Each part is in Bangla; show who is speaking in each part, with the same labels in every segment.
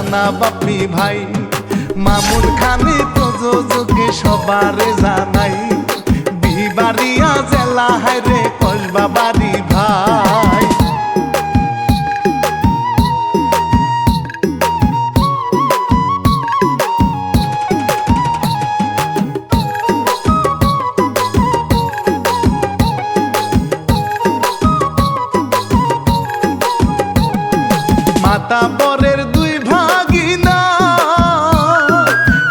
Speaker 1: রানা বাপ্পি ভাই মামুন খানে প্রযোজকে সবারে জানাই বিবাড়িয়া জেলা হায়রে কসবা বাড়ি ভাই। মাতা বরের দুই ভাগিনা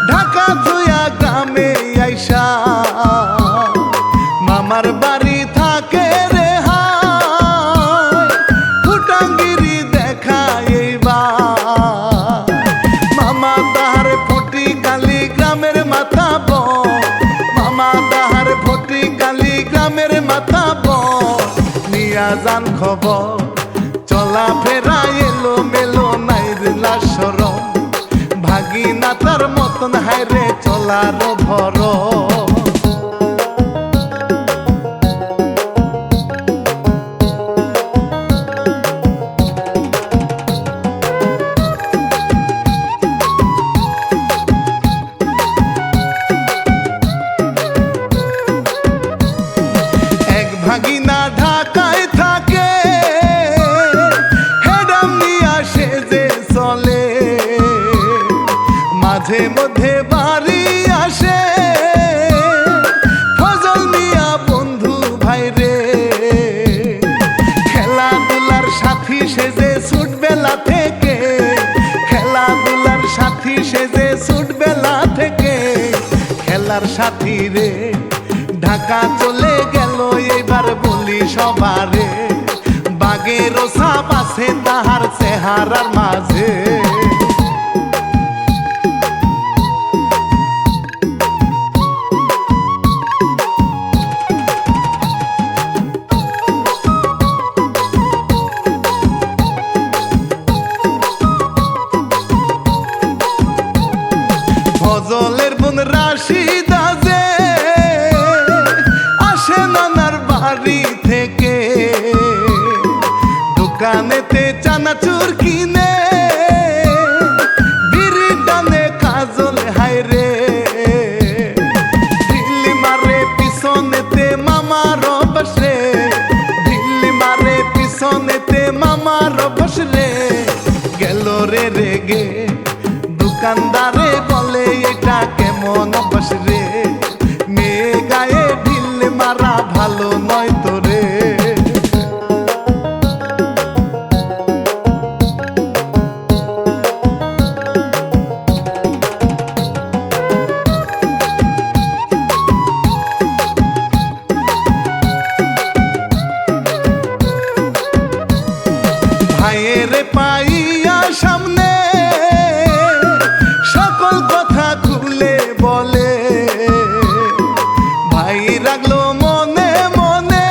Speaker 1: ঢাকা ধুয়া গ্রামে আইসা মামার বাড়ি থাকে রে হায় ফুটাঙ্গিরি দেখা এইবার মামা তাহার ফটি কালী গ্রামের মাথা মামা তাহার ফটি কালী গ্রামের মাথা নিয়া যান খবর চলা ফেরা এলো মেলো নাইলা সরম ভাগিনা তার মতন হায়রে চলার ভর। এক ভাগিনা ঢাকায় থাকে মাঝে মধ্যে বাড়ি আসে ফজল মিয়া বন্ধু ভাই রে খেলাধুলার সাথী সেজে ছোটবেলা থেকে খেলাধুলার সাথী সেজে ছোটবেলা থেকে খেলার সাথী রে ঢাকা চলে গেল এবার বলি সবারে বাগেরও ছাপ আছে তাহার চেহারার মাঝে। ফজলের বোন রাশিদা যে আসে নানার বাড়ি থেকে দোকানেতে চানাচুর কিনে বিড়ি টানে কাজল হায়রে ঢিল্লি মারে পিছনেতে মামার বসে ঢিল্লি মারে পিছনেতে মামার বসরে গেল রে রেগে দোকানদারে বলে এটা কেমন অভ্যাস রে মেয়ে গায়ে ঢিল মারা ভালো নয় তো রে। ভাইয়ের পাইয়া সামনে সকল কথা খুলে বলে ভাই রাখলো মনে মনে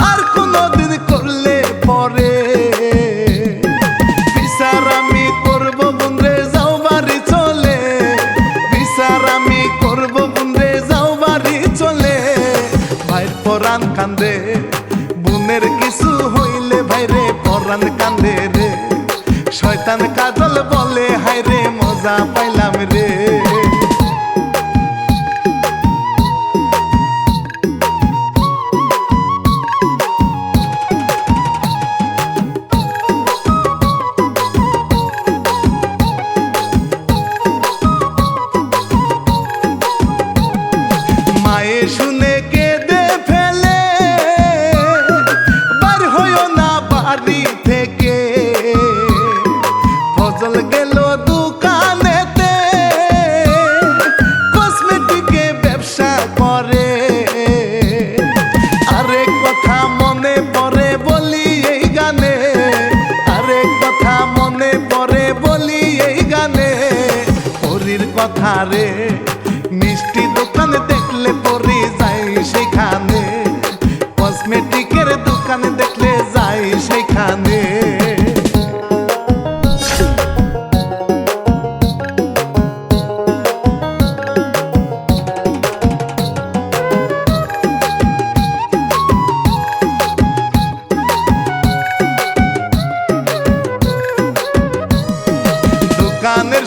Speaker 1: আর কোনদিন করলে পরে বিচার আমি করবো বন্ধে যাও বাড়ি চলে বিচার আমি করবো বন্ধে যাও বাড়ি চলে ভাইয়ের পরাণ কান্দে বোনের কিছু হইলে ভাইরে পরাণ কান্দে রে শয়তান কাজল বলে হায়রে মজা পাইলাম রে। মায়ে শুনে কেঁদে ফেলে বার হইও না বাড়ি থেকে ফজল গেল দোকানেতে কসমেটিকে ব্যবসা করে আরেক কথা মনে পড়ে বলি এই গানে আরেক কথা মনে পড়ে বলি এই গানে পরীর কথা রে মিষ্টি দোকান দেখলে পরে যাই সেখানে কসমেটিকের দোকান দেখলে যাই সেখানে।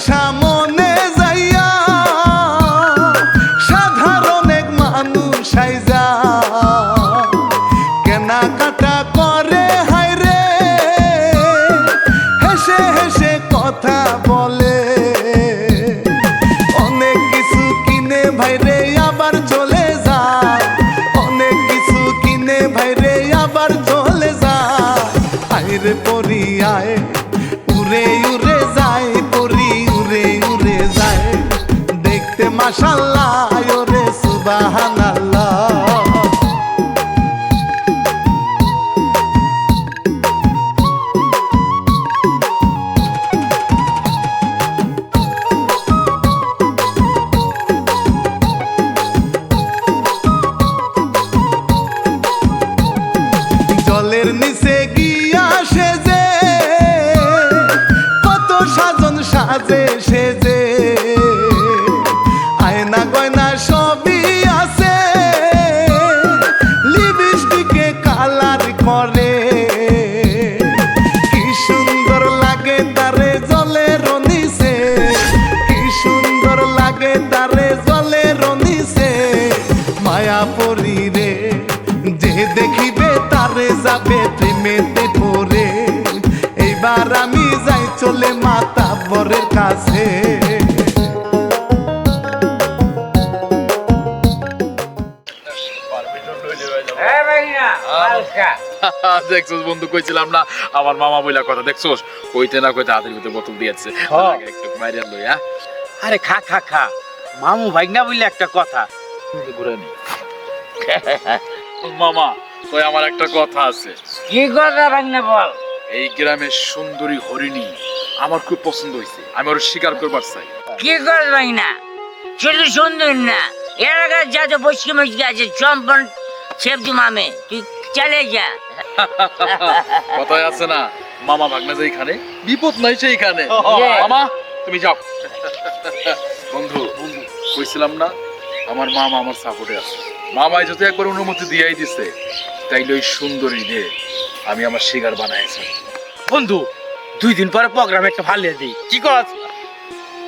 Speaker 1: সামনে যাইয়া সাধারণ এক মানুষ সাইজা কেনাকাটা করে হায়রে হেসে হেসে কথা বলে অনেক কিছু কিনে ভাইরে আবার চলে যায় অনেক কিছু কিনে ভাইরে আবার চলে যায় আইরে পরি আয় উড়ে উড়ে যায় পরি উড়ে উড়ে যায় দেখতে মাশাআল্লাহ ওরে সুবহানাল্লাহ জলের নিচে গিয়া সেজে কত সাজন সাজে সেজে আয়না গয়না সবই আছে লিপস্টিকে কালার করে কি সুন্দর লাগে তারে জলের নিচে কি সুন্দর লাগে তারে জলের নিচে মায়া পরি রে যে দেখিবে তারে যাবে প্রেমেতে পড়ে এইবার আমি যাই চলে মাতাব্বরের কাছে
Speaker 2: দেখছোস বন্ধু কইছিলাম না আমার মামা বইলা কথা দেখছোস কইতে না কইতে হাতের ভিতরে বোতল দিয়েছে একটু মাইরা লইয়া
Speaker 3: আরে খা খা খা মামু ভাইগনা বললে একটা কথা
Speaker 2: ঘুরে নি মামা কই আমার একটা কথা আছে
Speaker 3: কি কথা ভাইগনা বল
Speaker 2: এই গ্রামের সুন্দরী হরিণী আমার খুব পছন্দ হইছে আমি ওর শিকার করবার চাই
Speaker 4: কি কর ভাইগনা শুধু সুন্দর না এলাকার যত বসকে মসকে আছে চম্পন সেবজু মামে তুই চলে যা
Speaker 2: কথায় আছে না মামা ভাগনা যেখানে বিপদ নাই সেইখানে মামা তুমি যাও বন্ধু কইছিলাম না আমার মামা আমার সাপোর্টে আছে মামাই যদি একবার অনুমতি দিয়াই দিছে তাইলে ওই সুন্দরী রে আমি আমার শিকার বানাইছি
Speaker 3: বন্ধু 2 দিন পরে প্রোগ্রাম একটা ফালিয়ে দিই কি কস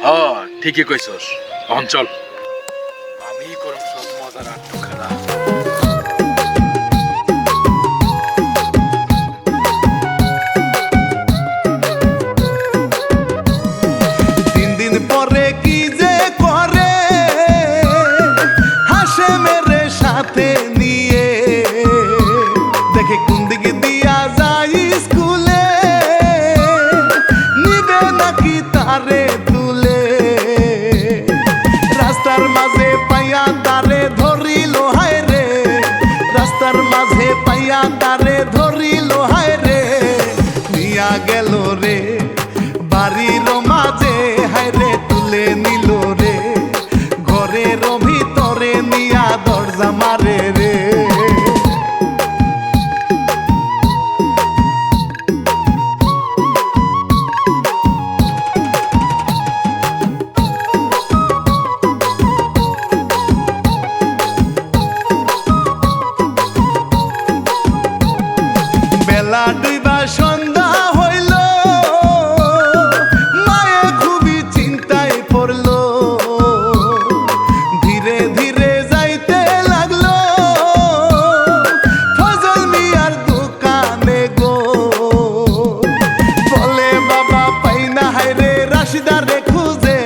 Speaker 2: হ্যাঁ ঠিকই কইছস অঞ্চল আমি করব সব মজার আটটু খেলা
Speaker 1: পরে কি যে করে হাসে মেরে সাথে নিয়ে দেখে কোন দিকে দিয়া যায় স্কুলে নিবে নাকি তারে তুলে রাস্তার মাঝে পাইয়া তারে ধরিল হায় রে রাস্তার মাঝে পাইয়া তারে ধরিল হায় রে নিয়া গেল রে বাড়ির মাঝে হায়রে তুলে নিল রে ঘরের ভিতরে নিয়া দরজা মারে রে বেলা ডুইবা সন্ধ্যা হইল মায়ে খুবই চিন্তায় পড়ল ধীরে ধীরে যাইতে লাগলো ফজল মিয়ার দোকানে গো বলে বাবা পাই না হায়রে রাশিদারে খুঁজে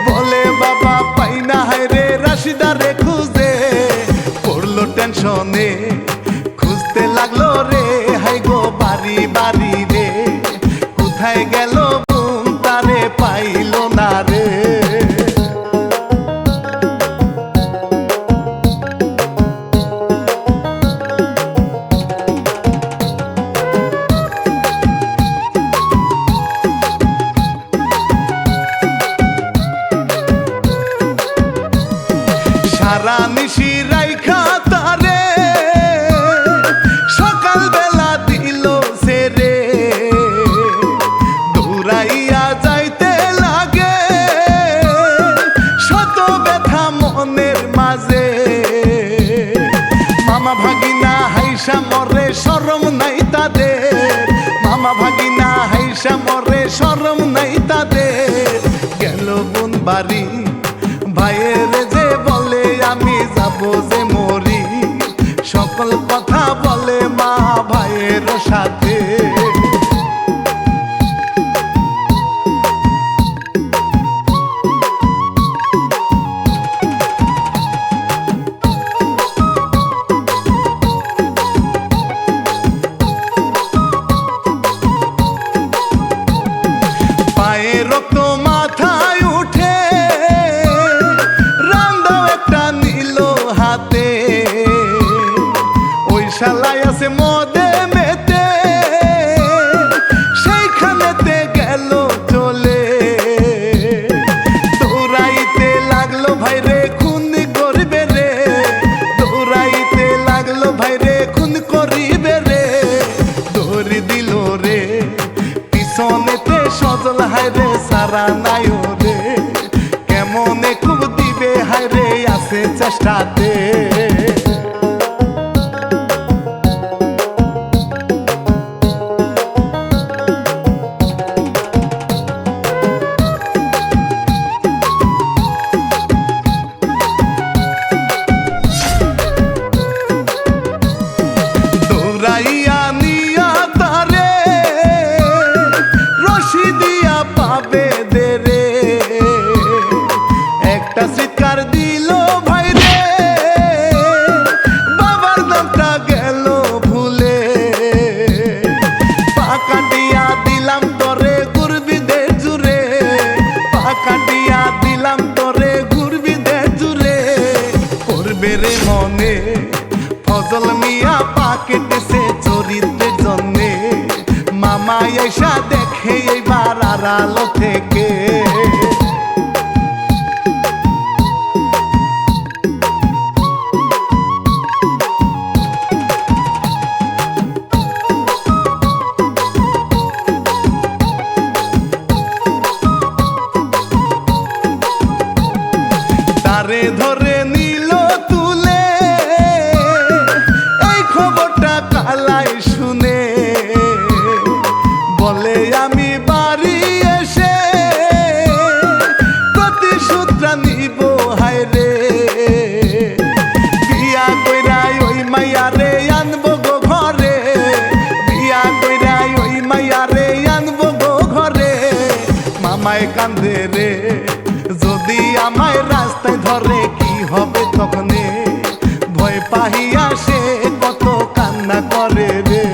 Speaker 1: বলে বাবা পাই না হায়রে রাশিদারে খুঁজে পড়লো টেনশনে খুঁজতে লাগলো রে হাই গো বাড়ি বাড়ি রে কোথায় গেল বোন তারে পাইল না রে সারা নিশি রাইখা তারে সকাল বেলা দিল সেরে দৌড়াইয়া যাইতে লাগে শত ব্যথা মনের মাঝে মামা ভাগিনা হাইসা মরে শরম নাই তাদের মামা ভাগিনা হাইসা মরে শরম নাই তাদের বাড়ি ভাইয়ের যে বলে আমি যাব যে মরি সকল কথা বলে মা ভাইয়ের সাথে পায়ের রক্ত মাথায় উঠে রান্দাও একটা নিল হাতে ওই শালায় আছে মদে মেতে সেইখানেতে গেল চলে দৌড়াইতে লাগলো ভাইরে খুন করবে রে দৌড়াইতে লাগলো ভাইরে খুন করিবে রে দৌড়ি দিল রে পিছনেতে সজল হায়রে সারা নাই রে কেমনে খুব দিবে হায়রে আছে চেষ্টাতে দৌড়াইয়া নিয়া তারে রশি দিয়া পাবে দে রে একটা চিৎকার দিল ভাই রে বাবার নামটা গেল ভুলে পাকাটিয়া দিলাম তোরে ঘুরবি দে জুড়ে পাকাটিয়া দিলাম তোরে ঘুরবি দে জুড়ে করবে রে মনে ফজল মিয়া পাকেটেছে চরিত্রের জন্যে মামা এসা দেখে এইবার আড়ালো থেকে তারে ধরে নিল তুলে এই খবরটা কালাই শুনে বলে আমি বাড়ি এসে প্রতিশোধটা নিব হায়রে বিয়া কইরাই ওই মাইয়ারে আনবো গো ঘরে বিয়া কইরাই ওই মাইয়ারে আনবো গো ঘরে মামায় কান্দে রে যদি আমায় রাস্তায় ধরে কি হবে তখনে ভয় পাহিয়া সে কত কান্না করে রে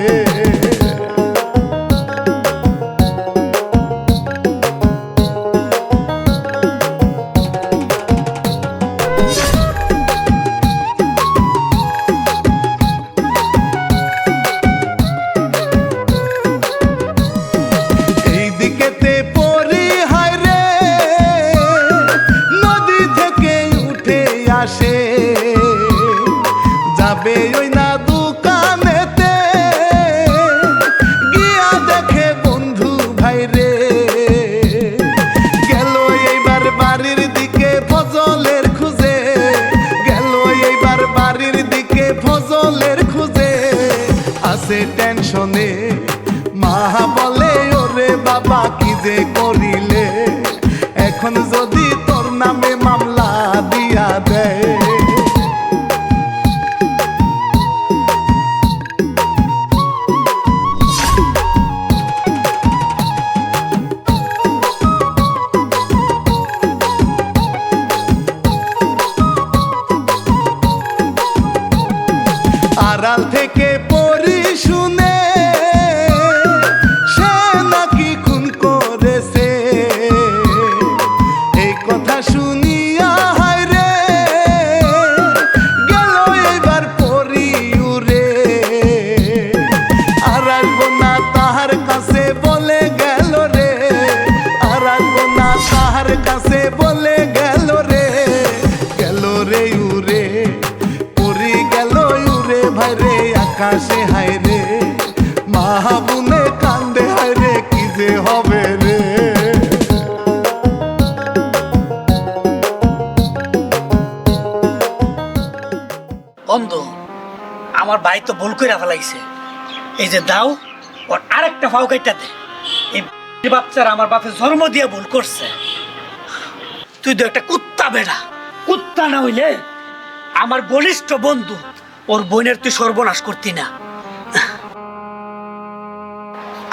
Speaker 1: এইদিকেতে পড়ি হায় রে নদী থেকে উঠে আসে যাবে ওই না দোকানেতে গিয়া দেখে বন্ধু ভাই রে গেল এইবার বাড়ির দিকে ফজলের খুঁজে গেল এইবার বাড়ির দিকে ফজলের খুঁজে আছে টেনশনে মা বলে ওরে বাবা কি যে করিলে এখন যদি তোর নামে মামলা দিয়া দেয় আড়াল থেকে পড়ি শুনে সে নাকি খুন করেছে এই কথা শুনিয়া হায় রে গেল এবার পড়ি উড়ে আর আসবো না তাহার কাছে বলে গেল রে আর আসবো না তাহার কাছে বলে গেল রে উড়ে পড়ি গেল উড়ে ভাই রে আকাশে হায় রে মাহাবুনে কান্দে হায় রে কি যে হবে রে
Speaker 3: বন্ধু আমার ভাই তো ভুল করে ফেলাইছে এই যে দাও ওর আরেকটা ফাও কাইটা দে এই বাচ্চারা আমার বাপে জন্ম দিয়ে ভুল করছে তুই তো একটা কুত্তা বেড়া। কুত্তা না হইলে আমার বলিষ্ঠ বন্ধু ওর বোনের তুই সর্বনাশ করতি না।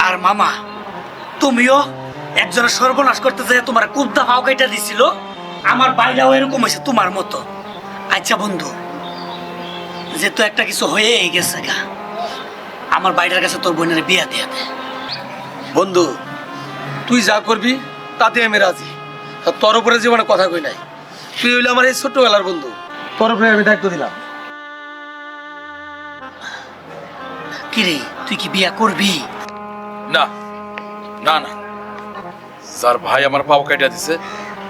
Speaker 3: আর মামা, তুমিও একজনের সর্বনাশ করতে চাই তোমার কুত্তা ফাও কেটে দিছিল। আমার বাইরাও এরকম হয়েছে তোমার মতো। আচ্ছা বন্ধু, যেহেতু একটা কিছু হয়েই গেছে গা, আমার বাইরের কাছে তোর বোনের বিয়া দিয়ে দে।
Speaker 5: বন্ধু, তুই যা করবি তাতে আমি রাজি। আর তোর উপরে জীবনে কথা কই নাই, তুই হইলে আমার এই ছোট্টবেলার বন্ধু, তোর উপরে আমি দায়িত্ব দিলাম।
Speaker 3: কিরে, তুই কি বিয়া করবি?
Speaker 2: না না না, স্যার ভাই আমার পাও কেটে দিছে,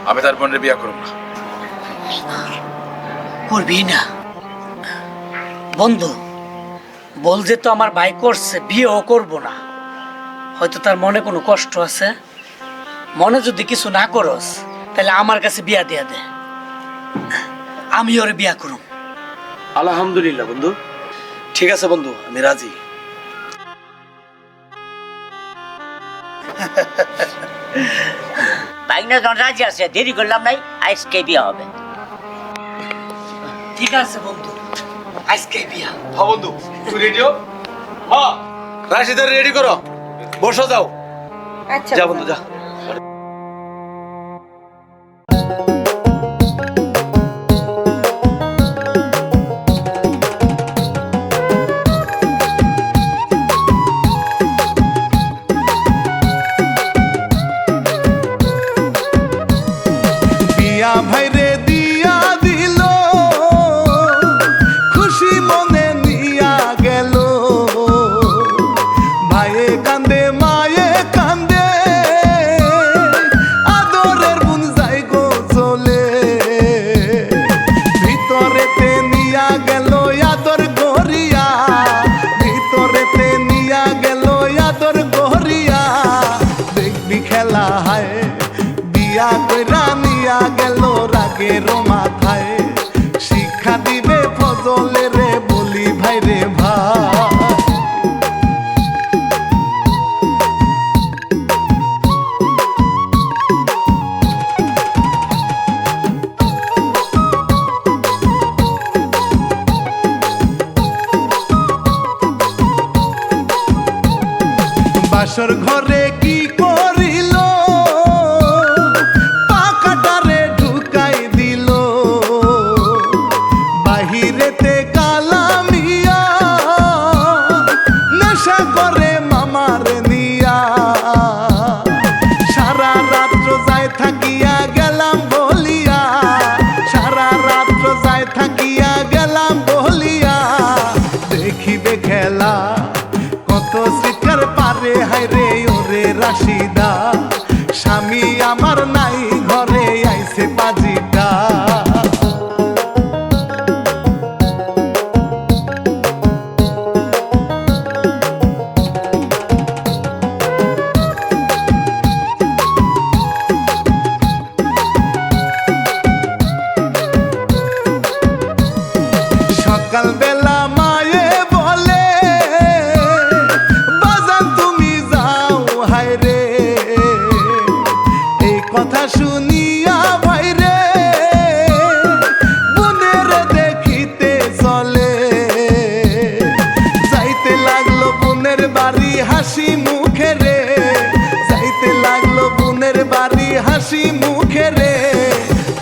Speaker 2: আমি তার বোনের বিয়া করব না।
Speaker 3: করবি না? বন্ধু, বল যে তো আমার ভাই করছে, বিয়েও করবো না। হয়তো তার মনে কোনো কষ্ট আছে। মনে যদি কিছু না করস তাহলে আমার কাছে বিয়া দিয়া দে, আমি ওর বিয়া করুম।
Speaker 5: আলহামদুলিল্লাহ বন্ধু, ঠিক আছে বন্ধু, আমি রাজি।
Speaker 4: ভাগনা যখন রাজি আছে, দেরি করলাম নাই, আজকে বিয়ে হবে।
Speaker 3: ঠিক আছে বন্ধু, আজকে বিয়া।
Speaker 5: হ্যাঁ বন্ধু, তুই রেডিও? হ্যাঁ, রাশিদার রেডি করো, বসো যাও।
Speaker 6: আচ্ছা
Speaker 5: যা বন্ধু যা।
Speaker 1: বিয়া ভাইরে দিয়া দিল, খুশি মনে নিয়া গেল। ভাইয়ে কান্দে মায়ে কান্দে, আদরের বুন যাই গো চলে। ভিতরেতে নিয়া গেল আদর গড়িয়া, ভিতরেতে নিয়া গেল আদর গড়িয়া। দেখবি খেলা হায়, বিয়া কইরা নিয়া গেল রাগের মাথায়। শিক্ষা দিবে ফজলে রে, বলি ভাই রে ভাই। বাসর ঘরে কি করিল, পাকাটারে ঢুকাই দিল। বাহিরেতে কালামিয়া, নেশা করে মামার নিয়া। সারা রাত্র যায় থাকিয়া গেলাম বলিয়া, সারা রাত্র যায় থাকিয়া গেলাম বলিয়া। দেখিবে খেলা কত শিকার পারে, হায় রে ওরে রাশিদা। স্বামী আমার নাই ঘরে, আইছে পাজিটা। সকালবেলা মায়ে বলে, বাজান তুমি যাও হায় রে। এই কথা শুনিয়া ভাই রে, বোনের দেখিতে চলে। যাইতে লাগলো বোনের বাড়ি হাসি মুখে রে, যাইতে লাগলো বোনের বাড়ি হাসি মুখে রে।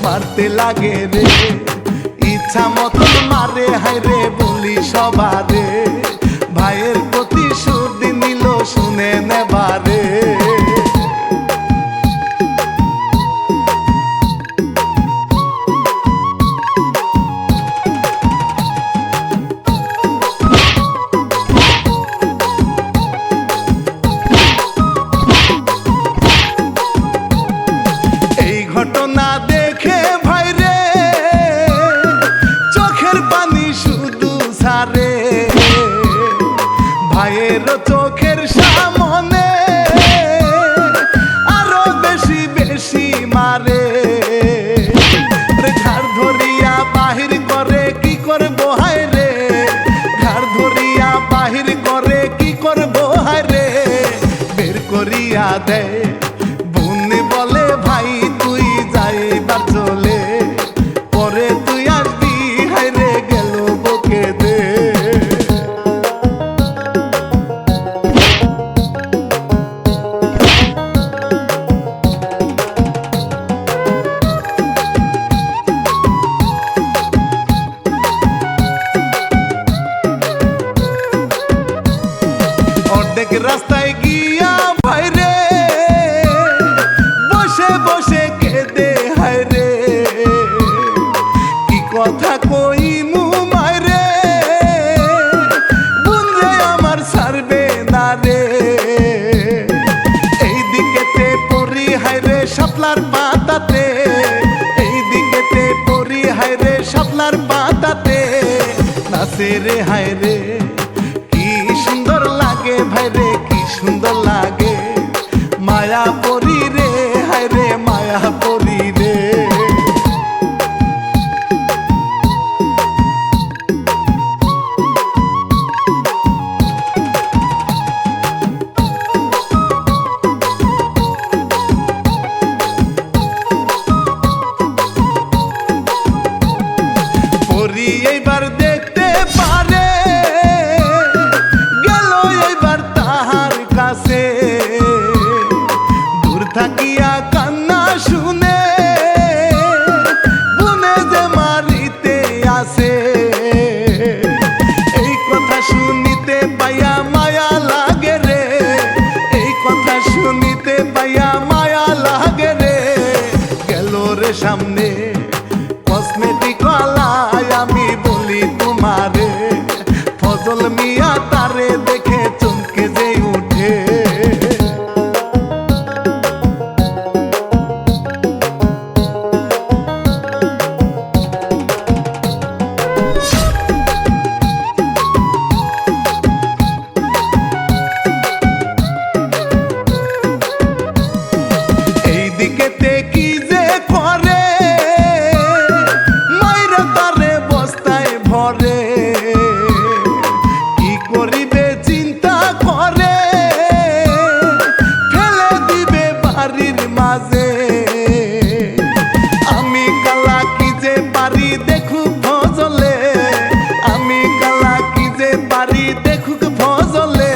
Speaker 1: মারতে লাগে রে, ইচ্ছা মতন মারে হায় রে, বলি সবারে। ভাইয়ের প্রতিশোধ নিল শুনে নেবারে। এই ঘটনা দেখে ভাই রে, চোখের পানি শুধু ছাড়ে। ভাইয়ের চোখের সামনে আরো বেশি বেশি মারে। ঘাড় ধরিয়া বাহির করে কি করবো হায় রে, ঘাড় ধরিয়া বাহির করে কি করবো হায় রে। বের করিয়া দেয়, বোন বলে ভাই তুই যাইবার শাপলার পাতাতে, এই দিকেতে পরি হায় রে শাপলার পাতাতে নাচে রে হায় রে, কি সুন্দর লাগে ভাই রে কি সুন্দর লাগে, মায়া পরি রে হায় রে মায়া পরি রে। পরি এইবার দেখতে পারে, গেল এইবার তাহার কাছে, দূর থাকিয়া কান্না শুনে বুনে যে মারিতে আসে, এই কথা শুনিতে পাইয়া মায়া লাগে রে, এই কথা শুনিতে পাইয়া মায়া লাগে রে, গেল রে সামনে কসমেটিক ওয়ালায় আমি বলি তোমারে, ফজল মিয়া তারে দেখে চমকে যে উঠে। এই দিকেতে কি যে করে, মাইরা তারে বস্তায় ভরে, কি করিবে চিন্তা করে, ফেলে দিবে বাড়ির মাঝে, আমি কালা কি যে পারি দেখুক ফজলে, আমি কালা কি যে পারি দেখুক ফজলে,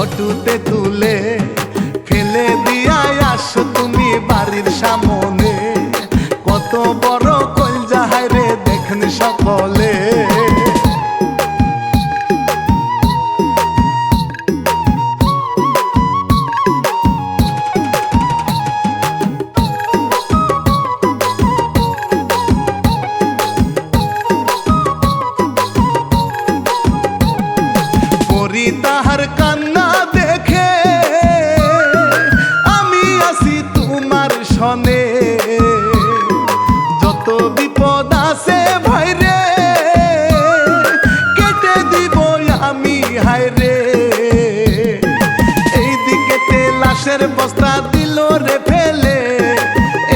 Speaker 1: অটুতে তুলে ফেলে দিয়া আসো তুমি বাড়ির সামনে, কত বড় কলজা হায় রে দেখেন সকলে। পরি তাহার কান্না দেখে আমি আছি তোমার সনে, যত বিপদ আছে ভাই রে কেটে দিব আমি হায় রে, এই দিকেতে লাশের বস্তা দিল রে ফেলে,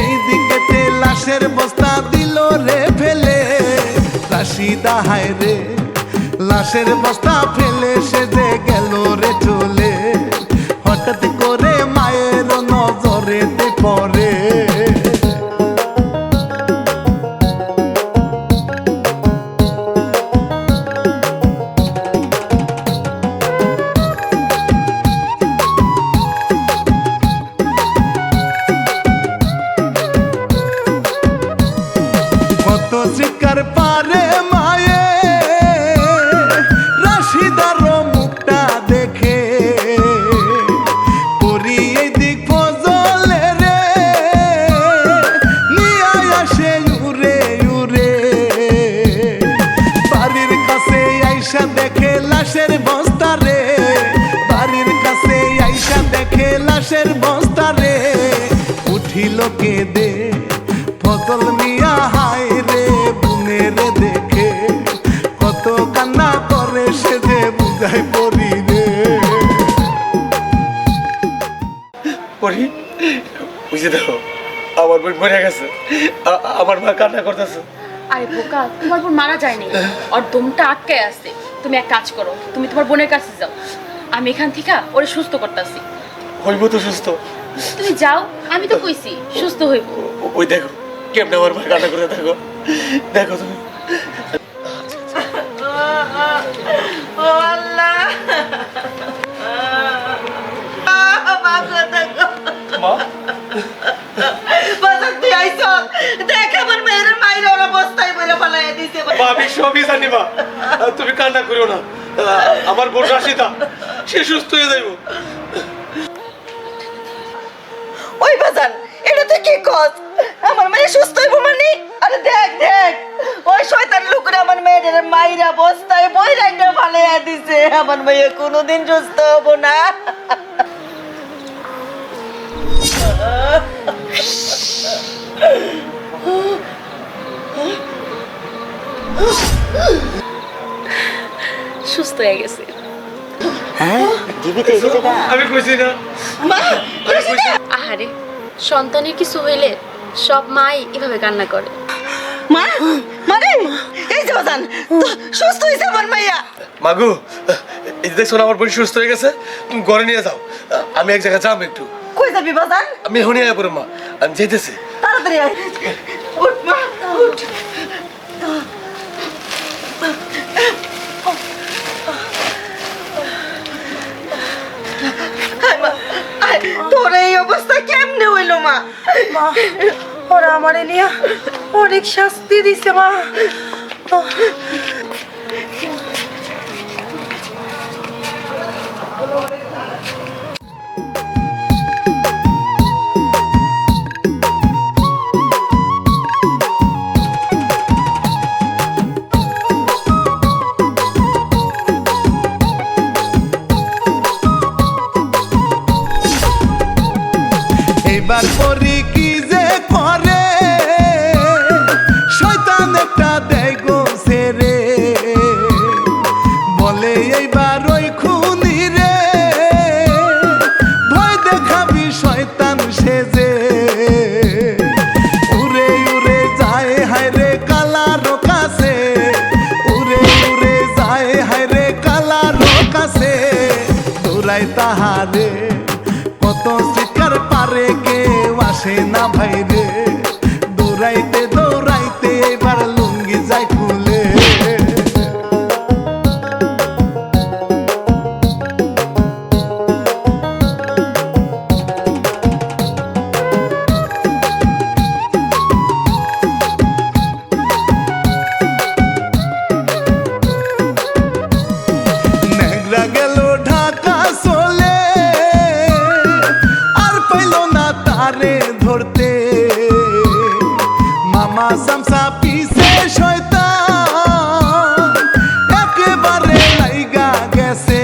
Speaker 1: এই দিকেতে লাশের বস্তা দিল রে ফেলে, রাশিদা হায় রে লাশের বস্তা ফেলে সে যে গেল রে চলে, হঠাৎ করে মায়ের নজরেতে পড়ে। কত শিকার পারে মায়ে রাশিদার মুখটা দেখে, পরি এই দিক ফজলে রে নিয়ে আসে উড়ে উড়ে, বাড়ির কাছে আইসা দেখে লাশের বস্তা রে, বাড়ির কাছে আইসা দেখে লাশের বস্তা রে, উঠিল কেঁদে ফজল মিয়া হায় রে বুনে রে দেখে, কত কান্না করে সে যে বুঝাই পড়ি রে।
Speaker 5: পরি বুঝে দেখো আমার বোন মরে গেছে, আমার মা কান্না করতেছে।
Speaker 6: আরে বোকা, তোমার বোন মারা যায়নি, ওর দমটা আটকে আছে। তুমি এক কাজ করো, তুমি তোমার বোনের কাছে যাও, আমি এখান থেকে ওরে সুস্থ করতেছি।
Speaker 5: হইব তো সুস্থ?
Speaker 6: তুমি যাও, আমি তো কইছি সুস্থ হইব।
Speaker 5: ওই দেখো কেমনে আমার মা কান্না করে, দেখো দেখো তুমি। মা
Speaker 7: তুই আইছ দেখ আমার মেয়ের মাইরে ওরা বস্তায় বলে ফেলাই দিছে।
Speaker 5: আমি সবই জানি মা, তুমি কান্না করিও না, আমার বোন রাশিদা সে সুস্থ হয়ে যাইব।
Speaker 7: ওই বাজান এটা তুই কি কস? আমার মেয়ে সুস্থ হইব মানে? আরে দেখ দেখ ওই শয়তান লোকরা আমার মেয়েদের মাইরা বস্তায় বইরা ফেলাই দিছে। আমার মেয়ে কোনোদিন সুস্থ হবো না।
Speaker 6: সুস্থ হয়ে গেছে।
Speaker 5: আমি কইছি না
Speaker 6: আহারে, সন্তানের কিছু হইলে সব মাই এভাবে কান্না করে।
Speaker 7: মা মানে এই যে বাজান তো সুস্থ হয়েছে আমার মাইয়া।
Speaker 5: মাগু, এই যে দেখছো না আমার বোন সুস্থ হয়ে গেছে, তুমি ঘরে নিয়ে যাও। আমি এক জায়গায় যাবো একটু।
Speaker 7: কই যাবি বাজান?
Speaker 5: আমি এখনই আয়া পড়ো মা, আমি যেতেছি।
Speaker 7: তাড়াতাড়ি আয়। উঠ মা উঠ। আয় মা, আয়। তোর এই অবস্থা কেমনে হইলো মা?
Speaker 8: মা ওরা আমারে নিয়ে অনেক শাস্তি দিছে মা।
Speaker 1: এবার পরি কি যে করে, শয়তান একটা দেয় গো ছেড়ে, বলে এইবার ওই খুনি রে, ভয় দেখাবি শয়তান সেজে। উড়ে উড়ে যায় হায় রে কালারো কাছে, উড়ে উড়ে যায় হায় রে কালারো কাছে, দৌড়ায় তাহারে কত শিকার পারে কেউ আসে না ভাই রে, দৌড়াইতে দৌড়াইতে এবার লুঙ্গি যায় খুলে। নেংরা গেল ঢাকা চলে, আর পাইল না তারে ধরতে, মামা সামসা পিছে শয়তান একেবারে লাইগা গেছে।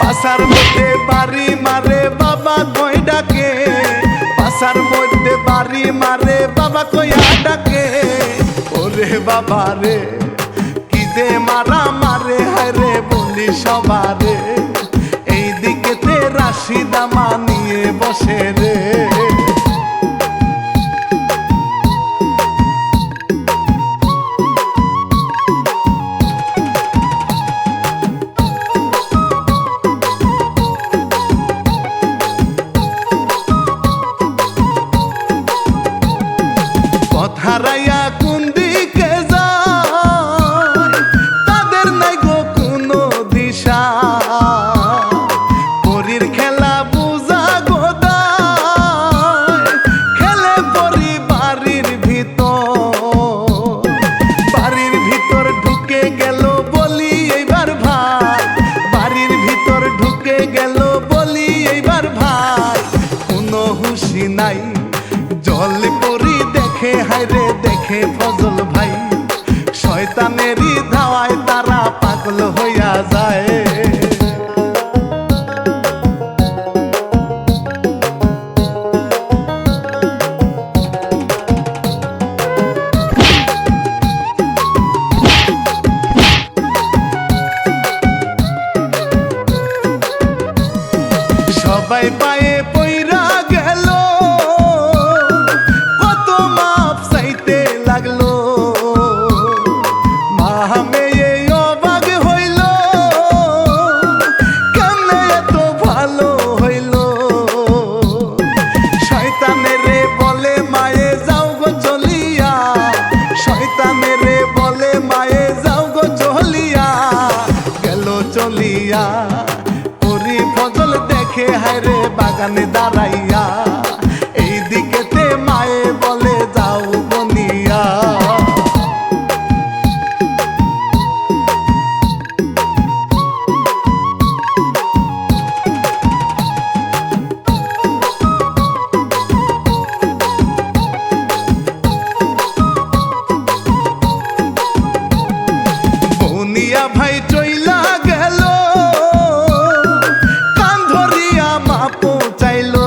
Speaker 1: পাশার মধ্যে বাড়ি মারে বাবা কই ডাকে, পাশার মধ্যে বাড়ি মারে বাবা কইয়া ডাকে, ওরে বাবা রে কি যে মারা মারে হায় রে বলি সবারে, এই দিকেতে রাশিদা মানিয়ে বসে রে। হারাইয়া কোন দিকে যায় তাদের নাই গো কোনো দিশা, পরীর খেলা বুঝা গোদায়, খেলে পরি বাড়ির ভিতর ঢুকে গেল বলি এইবার ভাই, বাড়ির ভিতর ঢুকে গেল বলি এইবার ভাই, কোনো হুঁশি নাই জল পরি দেখে হায়রে দেখে ফজল ভাই, শয়তানেরই ধাওয়ায় তারা পাগল হইয়া যায়। সবাই পায়ে পইরা গেল, কত মাপ চাইতে লাগলো, মা মেয়ে অবাক হইল, কেমনে এত ভালো হইল, শয়তানেরে বলে মায়ে যাও গো চলিয়া, শয়তানেরে বলে মায়ে যাও গো চলিয়া, গেল চলিয়া পরি ফজল দেখে হায়রে বাগানে দাঁড়াইয়া, এই দিকেতে মায়ে বলে যাও বনিয়া। বনিয়া ভাই চইলা গেল, কান ধরিয়া মা পৌঁছাইলো,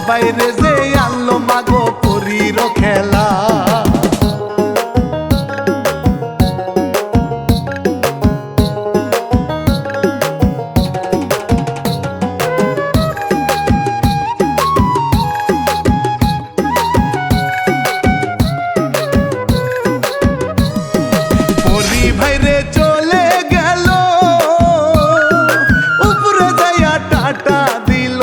Speaker 1: বাইরে যে আনলো মাগো পরীর খেলা পরি ভাইরে চলে গেল উপরে যাইয়া টাটা দিল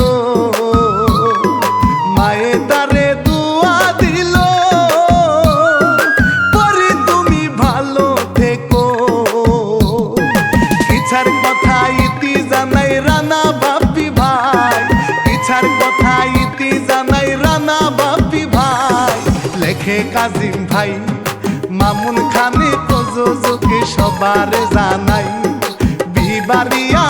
Speaker 1: মায়ে তারে দুয়া দিল পরি তুমি ভালো থেকো ইচ্ছার কথা ইতি জানাই রানা বাপি ভাই ইচ্ছার কথা ইতি জানাই রানা বাপি ভাই লেখে কাজিম ভাই মামুন খানে প্রযোজকে সবার জানাই বিবারিয়া